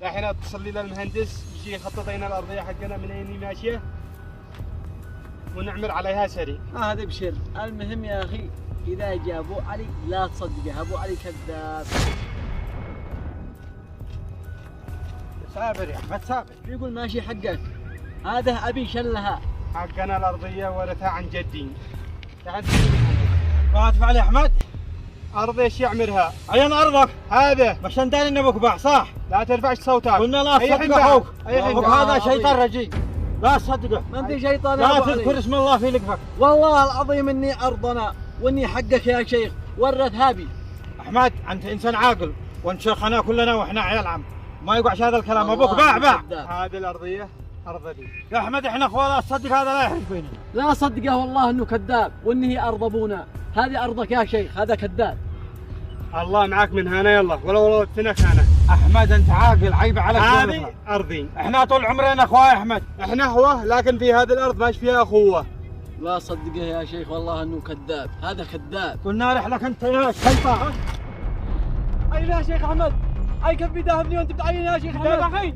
الحين اتصل لي المهندس يجي يخطط لنا الارضيه حقنا من اين ماشيه ونعمر عليها سريع. هذا بشر. المهم يا اخي اذا جاء ابو علي لا تصدقه، ابو علي كذاب. سابر يا احمد سابر. يقول ماشي حقك، هذا ابي شلها. حقنا الارضيه ورثها عن جدي. تعال راتب علي احمد. ارض ايش يعمرها؟ عين ارضك هذا بس انت ان ابوك باع صح؟ لا ترفعش صوتك. قلنا لا أي حين تصدق اخوك. أي حين ابوك بعد. هذا شيطان رجيم، لا تصدقه. ما انت شيطان لا يا أبو تذكر علي. اسم الله في لقفك. والله العظيم اني ارضنا واني حقك يا شيخ، ورثها بي. احمد انت انسان عاقل وانشخنا كلنا واحنا عيال عم، ما يقعش هذا الكلام. والله ابوك باع. كذاب. هذه الارضيه ارض لي. يا احمد احنا اخوان، لا تصدق هذا لا يحرج بيننا. لا صدقه والله انه كذاب، وانه هي ارض ابونا. هذه ارضك يا شيخ، هذا كذاب. الله معاك من هنا يلا ولا ولدتنك انا. احمد انت عاقل، عيب عليك. هذه ارضي. احنا طول عمرنا اخوان يا احمد. احنا هو لكن في هذه الارض ماش فيها اخوه. لا صدقه يا شيخ والله انه كذاب، هذا كذاب. قلنا لك انت يا شيطان. عين يا شيخ احمد، اي كيف بيداهمني وانت بتعين يا شيخ احمد.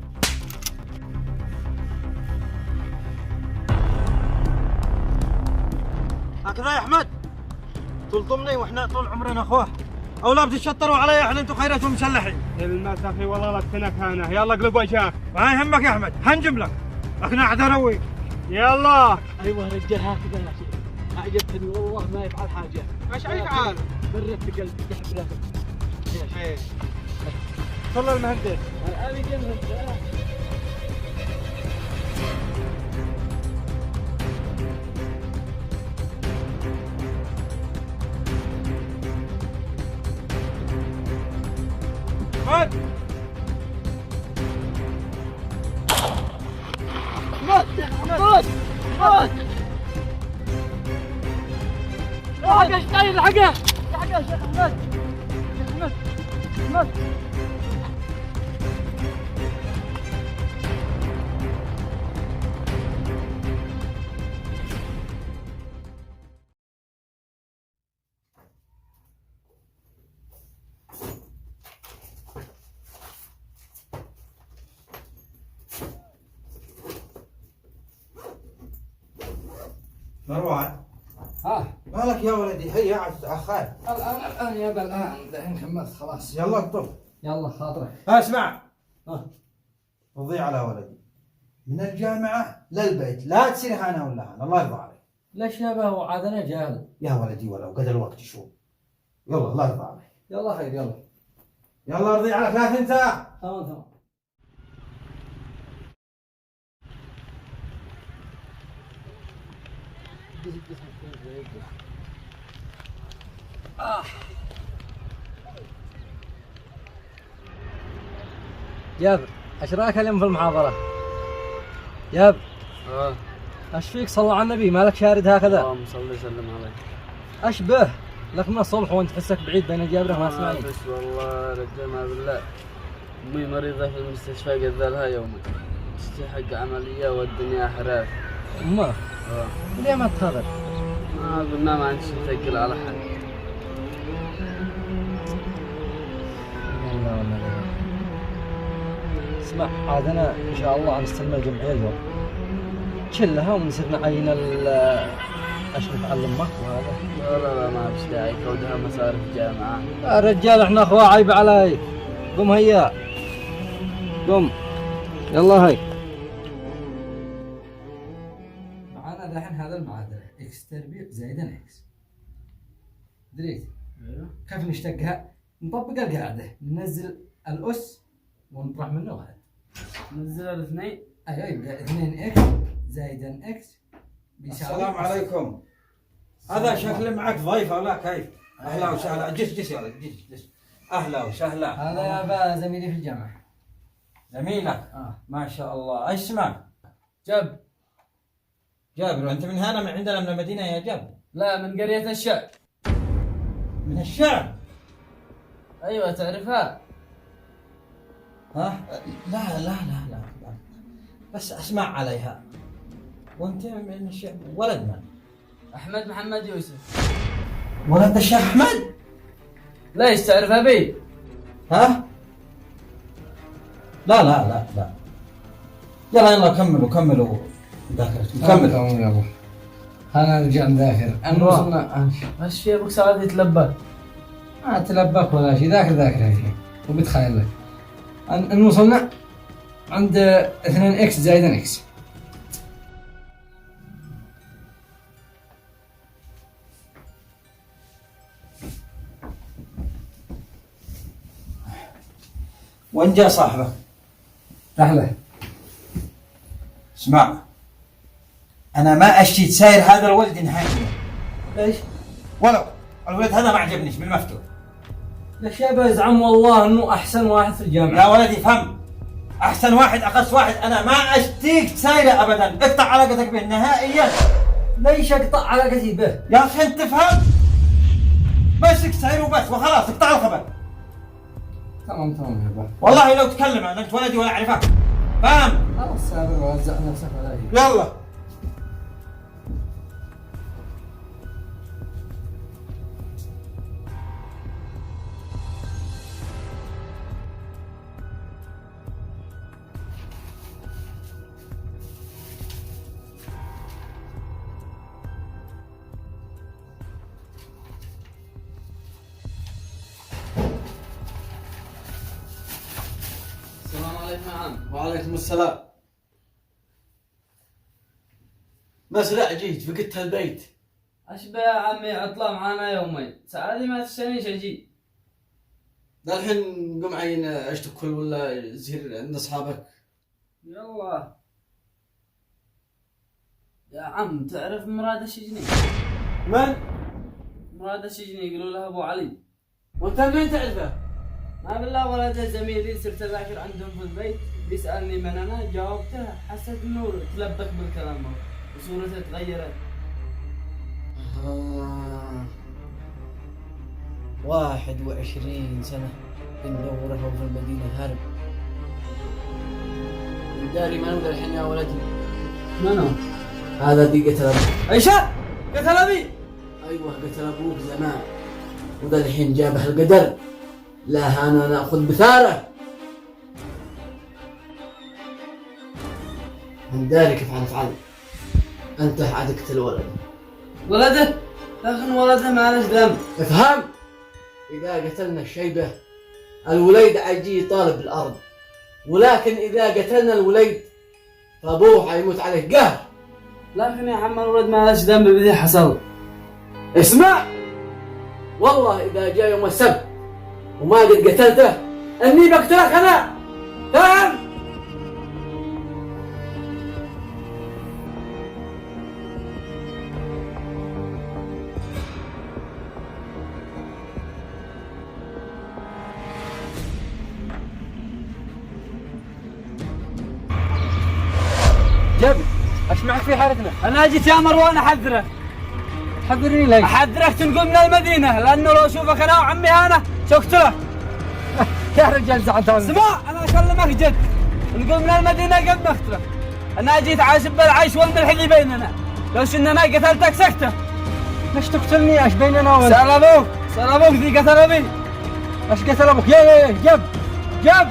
هكذا يا احمد تلطمني واحنا طول عمرنا اخوه، او لا بتتشطروا علي احنا انتم خيرتهم مسلحين. كلمة اخي والله لدتنك انا. يلا اقلب وجهك. ما يهمك يا احمد، هنجم لك اقنع دروي. يلا. ايوه رجال هكذا يا شيخ، اعجبتني والله ما يفعل حاجه. مش اي فعال. برت بقلبي تحب لك. ايه. صلى المهندس. ابي جنب. احمد مات مات مات. الحقه اشتايل، الحقه الحقه يا شيخ احمد. احمد احمد. مروان ها مالك يا ولدي؟ هيا عاد تاخر. الان يا الان دحين كملت خلاص. يلا اقطب. يلا خاطرك. اسمع، ها تضيع على ولدي من الجامعه للبيت، لا تصير انا ولا انا، الله يرضى عليك. ليش يا به وعاد انا جاهل. يا ولدي ولو قد الوقت شو. يلا الله يرضى عليك. يلا خير يلا. يلا ارضي عليك لا تنسى. تمام تمام. جابر ايش رايك اليوم في المحاضرة؟ جابر ايش فيك صلى على النبي مالك شارد هكذا؟ اللهم صل وسلم عليه. ايش به؟ لك من الصبح وانت تحسك بعيد بين جابر ما اسمعني. بس والله رجال ما بالله امي مريضة في المستشفى قد لها يومين تستحق عملية والدنيا حراك. امه ليه ما تخاذل؟ ما قلنا ما عندي شيء ثقل على حد. والله والله. اسمع عاد انا ان شاء الله نستلم الجمعيه اليوم كلها ونصير نعين اشرف على امك وهذا. لا ما فيش داعي كودها مصاريف جامعة. يا رجال احنا اخوة عيب علي. قم هيا قم يلا هاي. معانا دحين هذا المعادلة اكس تربيع زائدا اكس. دريت؟ ايوه. كيف نشتقها؟ نطبق القاعدة ننزل الأس ونطرح منه واحد. نزل الاثنين. ايوه يبقى 2 اكس زائدا اكس بيساوي. السلام عليكم. هذا شكل معك ضيف ولا كيف؟ اهلا وسهلا. جس يا ولد جس. اهلا وسهلا. هذا يا با زميلي في الجامعة. زميلك؟ ما شاء الله. ايش اسمك؟ جابر. وانت من هنا من عندنا من المدينة يا جابر؟ لا من قرية الشعب. من الشعب؟ ايوه تعرفها؟ ها؟ لا بس اسمع عليها. وانت من الشعب ولد من؟ احمد محمد يوسف. ولد الشيخ احمد؟ ليش تعرف ابي؟ ها؟ لا لا لا لا. يلا يلا كملوا ذاكرتكم كملوا. يا ابو انا رجع نذاكر انا وصلنا. ايش في ابوك صار يتلبك؟ ما تلبك ولا شيء، ذاكر هيك وبتخيل لك ان وصلنا عند 2 اكس زائد اكس. وين جاء صاحبك؟ رحله. اسمع، انا ما اشتي تساير هذا الولد نهائيا. ليش؟ ولو الولد هذا ما عجبنيش بالمفتوح. ليش يا يزعم والله انه احسن واحد في الجامعه. يا ولدي فهم، احسن واحد اقص واحد، انا ما اشتيك تسايره ابدا، اقطع علاقتك به نهائيا. ليش اقطع علاقتي به؟ يا اخي انت تفهم، بس تسايره وبس وخلاص، اقطع الخبر. تمام يا ابا. والله لو تكلم انا انت ولدي ولا اعرفك، فاهم؟ خلاص سابر وزع نفسك ولا شيء. يلا. السلام عليكم يا عم. وعليكم السلام. مسرع جيت فقدت البيت. اشبه يا عمي عطلة معانا يومين، سعادي ما تستنيش اجي. ده الحين قم عين اشتكل ولا زهير عند اصحابك. يلا يا عم، تعرف مراد الشجني؟ من؟ مراد الشجني يقولوا له ابو علي. وانت منين تعرفه؟ ما بالله ولده زميلي، صرت اذاكر عندهم في البيت، بيسالني من انا، جاوبته حسيت انه تلبك بالكلام وصورته تغيرت. 21 سنة بندوره في المدينة هرب. داري من هو الحين يا ولدي؟ من هو؟ هذا دي قتل ابوك. ايش؟ قتل ابي؟ ايوه قتل ابوك زمان، وذا الحين جابه القدر. لا انا ناخذ بثاره. من داري كيف حنفعل؟ انت عاد قتل ولده. ولده؟ لكن ولده ما له ذنب. افهم، اذا قتلنا الشيبه الوليد عيجي يطالب بالارض، ولكن اذا قتلنا الوليد فابوه حيموت عليه قهر. لكن يا عم الولد ما له ذنب بذي حصل. اسمع، والله اذا جاء يوم السبت وما قد قتلته اني بقتلك انا، فاهم؟ جاب ايش معك في حالتنا؟ انا جيت يا مروان احذرك. حذرني ليش؟ احذرك تنقل من المدينه، لانه لو اشوفك انا وعمي هانا ساقتلك. يا رجال زعلتوني. اسمع، انا اكلمك جد، نقول من المدينه قبل ما اقتلك. انا جيت عاشب بالعيش والملح اللي بيننا، لو شننا قتلتك سكته. ليش تقتلني؟ ايش بيننا وين؟ سأل ابوك ذي قتل ابي. ايش قتل ابوك؟ يا جاب يلا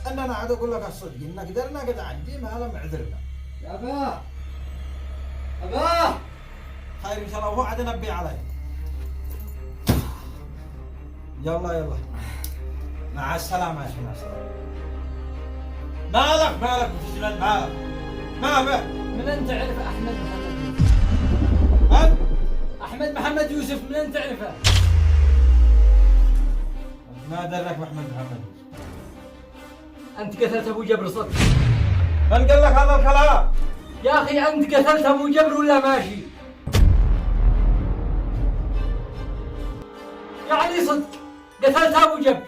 تمام. انا عاد اقول لك الصدق ان قدرنا قد عدي ما لم عذرنا. يا ابا خير ان شاء الله، وهو عاد نبي علي. يلا مع السلامة يا اخي، مع السلامة. مالك وتجلد مالك؟ من انت تعرف احمد محمد يوسف؟ من؟ احمد محمد يوسف، من انت تعرفه؟ ما درك محمد محمد. انت قتلت ابو جبر صدق؟ من قال لك هذا الكلام؟ يا اخي انت قتلت ابو جبر ولا ماشي؟ يعني صدق قتلت ابو جبر،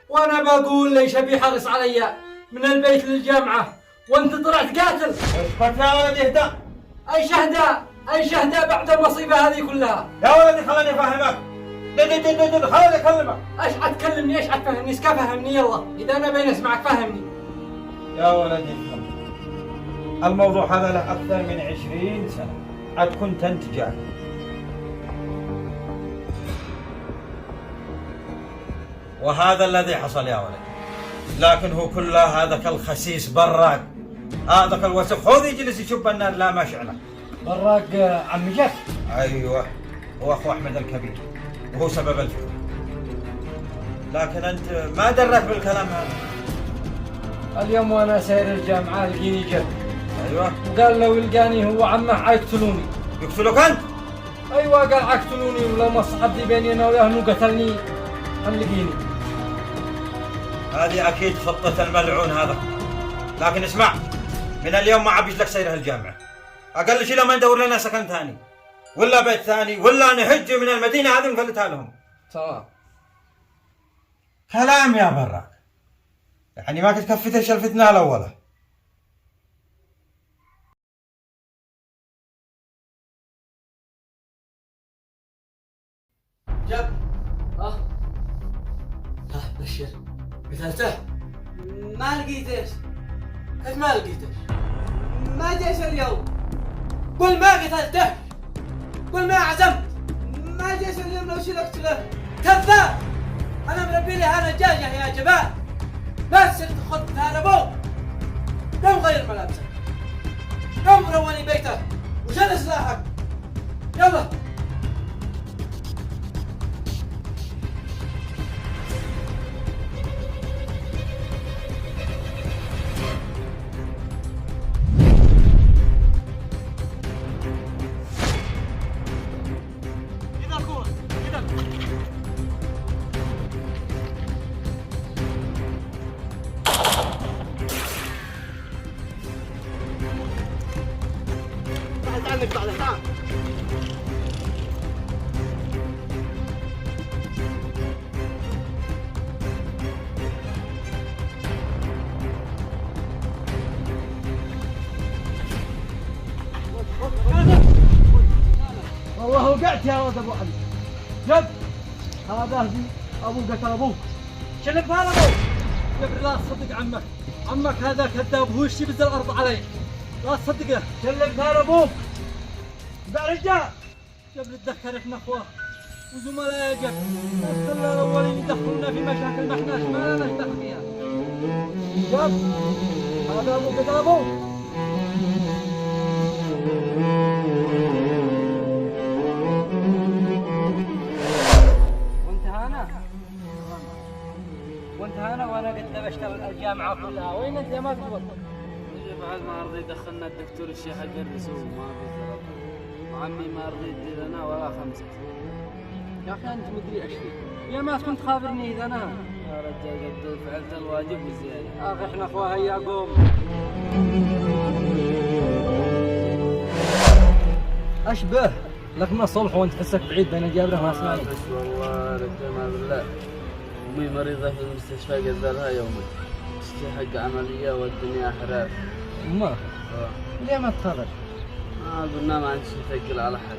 وانا بقول ليش ابي حرص علي من البيت للجامعه وانت طلعت قاتل. اسكت يا ولدي، اهدى. اي شهداء بعد المصيبه هذه كلها. يا ولدي خليني افهمك. خليني اكلمك. ايش حتكلمني؟ ايش حتفهمني؟ اسكا فهمني يلا، اذا انا بين اسمعك فهمني. يا ولدي افهم، الموضوع هذا له اكثر من 20 سنه، عاد كنت انت جاهل وهذا الذي حصل يا ولد. لكن هو كله هذاك الخسيس براق، هذاك الوسخ خذ يجلس يشب النار لا ما شعله. براق عمي جف. ايوه، هو اخو احمد الكبير وهو سبب الفتنه. لكن انت ما درك بالكلام هذا. اليوم وانا ساير الجامعه لقيني جف. ايوه. وقال لو يلقاني هو عمه حيقتلوني. يقتلوك انت؟ ايوه قال حيقتلوني ولو ما صحبني بيني انا وياه انه قتلني حلقيني. هذه اكيد خطة الملعون هذا. لكن اسمع، من اليوم ما عبيش لك سير هالجامعة. اقل شيء لما ندور لنا سكن ثاني ولا بيت ثاني ولا نهج من المدينة هذه ونفلتها لهم. تمام. كلام يا براك. يعني ما كنت كفتش الفتنة الأولى. جاب. ها بشر قتلته؟ ما لقيتش. كيف ما لقيتش؟ ما جاش اليوم. قل ما قتلته، قل ما عزمت. ما جاش اليوم لو شلكت له. كذاب. انا مربي لي هذا دجاجه يا جبال. لا تصير تاخذ هذا ابوك. قوم غير ملابسك، قوم روني بيته وشل سلاحك. يلا. تعال تعال تعال. والله وقعت يا ولد ابو علي. جب هذا ابوك قتل ابوك. شلب هذا ابوك. جب لا تصدق عمك، عمك هذا كذاب هو يشي بز الارض علي. لا تصدقه. شلب هذا ابوك. بقى رجال. جب نتذكر احنا اخوه وزملاء جب. نستنى الاولين يدخلونا في مشاكل ما احناش ما لناش دخل فيها. جب هذا ابوك قتل ابوك. وانت هنا وانا قد بشتغل الجامعه كلها، وين انت يا ما تقبل؟ بعد ما رضي دخلنا الدكتور الشيخ حق الرسوم ما في ثلاثة. وعمي ما رضي يدي لنا ولا 5. يا اخي انت مدري ايش فيك؟ يا ما كنت خابرني اذا انا يا رجال قد فعلت الواجب بزيادة. يا اخي احنا اخوها هيا قوم. اشبه لك من الصبح وانت حسك بعيد بين الجابره ما سمعت. بس والله رجال ما بالله. امي مريضة في المستشفى قدرها يومين. تستحق عملية والدنيا حراف. ما ليه ما تخرج؟ ما قلنا ما عندي شيء ثقل على حد.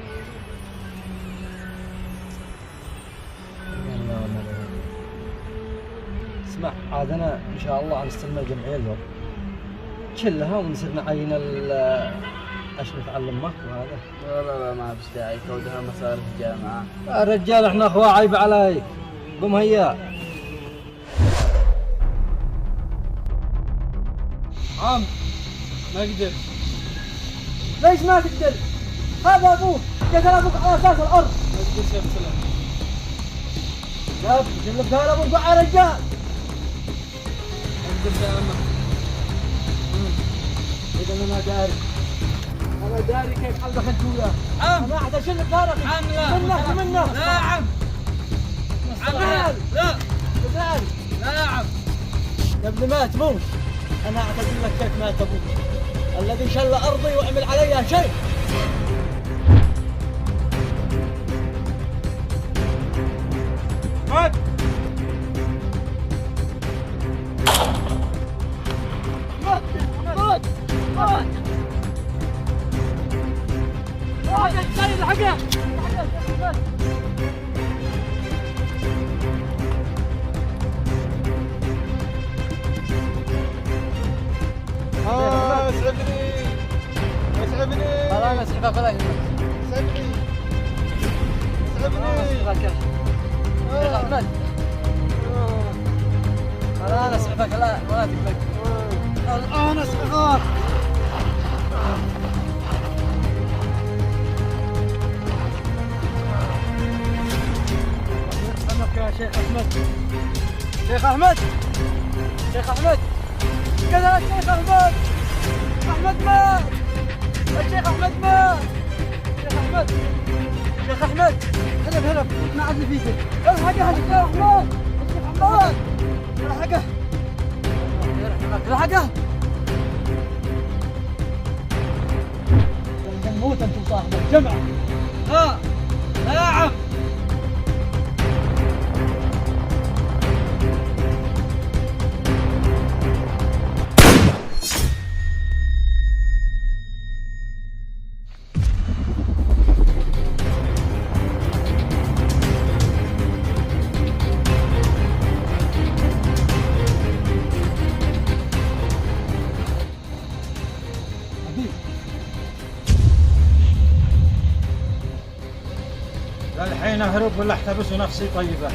اسمع عاد انا ان شاء الله نستلم الجمعيه اليوم كلها ونصير نعين ايش نتعلم معك وهذا. لا ما فيش داعي كودها مصاريف جامعة. يا رجال احنا اخوة عيب عليك. قم هيا. عم ما اقدر. ليش ما تقدر؟ هذا ابوك قتل ابوك على اساس الارض. ما تقدرش يا بسلام. لا جلبت هذا ابوك يا رجال. ما تقدرش يا عمك. اذا انا داري. انا داري كيف حلبك انت وياه. عم انا احد اشيل دارك. عم لا منك لا عم. عم لا لا لا يا عم. قبل ما تموت انا اعتذر لك كيف مات ابوك الذي شل ارضي وعمل عليها شيء. مات. اسعفني انا اسعفك ولا يهمك. اسعفني احمد. كيفك الآن؟ ولا تكفك؟ الآن أصغر. يا شيخ أحمد. شيخ أحمد. شيخ أحمد. كذا الشيخ أحمد. أحمد مات. الشيخ أحمد مات. شيخ أحمد. شيخ أحمد. هرب ما عاد فيك. الحقه الشيخ أحمد. الشيخ أحمد. الحقه. الحقه. موت أنتم صاحب الجمعة. ها. نعم. الحين اهرب ولا احتبس نفسي طيبه.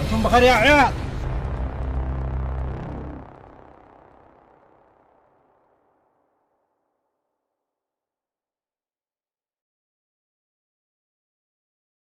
انتم بخير يا عيال؟